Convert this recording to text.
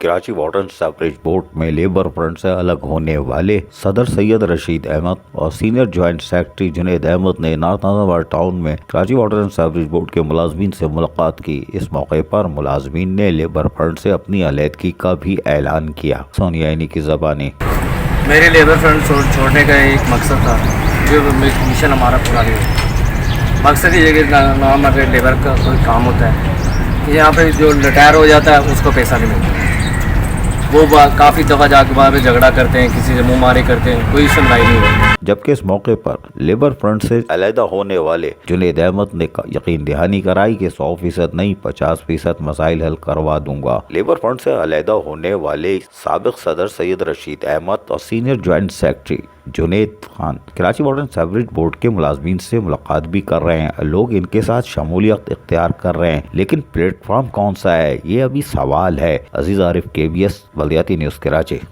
Karachi water and sewerage board میں labour front سے الگ ہونے والے صدر سید رشید احمد اور senior joint secretary Junaid Ahmed نے نارتھ نازم ٹاؤن میں Karachi water and sewerage board کے ملازمین سے ملاقات کی۔ اس موقع پر ملازمین نے لیبر فرنٹ سے اپنی علیحدگی کا بھی اعلان کیا۔ سونیا عینی کی زبانی۔ میرے لیبر فرنٹ چھوڑنے کا ایک مقصد تھا، جو مشن ہمارا پورا نہیں ہوا۔ مقصد یہ ہے کہ نہ ہمارے لیبر کا کوئی کام ہوتا ہے، یہاں پہ جو ریٹائر ہو جاتا ہے اس کو پیسہ نہیں ملتا۔ وہ کافی دفعہ جا کے وہاں پہ جھگڑا کرتے ہیں، کسی سے منہ ماری کرتے ہیں، کوئی سنوائی نہیں ہوتی۔ جبکہ اس موقع پر لیبر فرنٹ سے علیحدہ ہونے والے جنید احمد نے یقین دہانی کرائی کہ 100% نہیں 50% مسائل حل کروا دوں گا۔ لیبر فرنٹ سے علیحدہ ہونے والے سابق صدر سید رشید احمد اور senior joint secretary Junaid Khan Karachi water and sewerage board کے ملازمین سے ملاقات بھی کر رہے ہیں۔ لوگ ان کے ساتھ شمولیت اختیار کر رہے ہیں، لیکن پلیٹ فارم کون سا ہے، یہ ابھی سوال ہے۔ عزیز عارف، KBS بلدیاتی نیوز، کراچی۔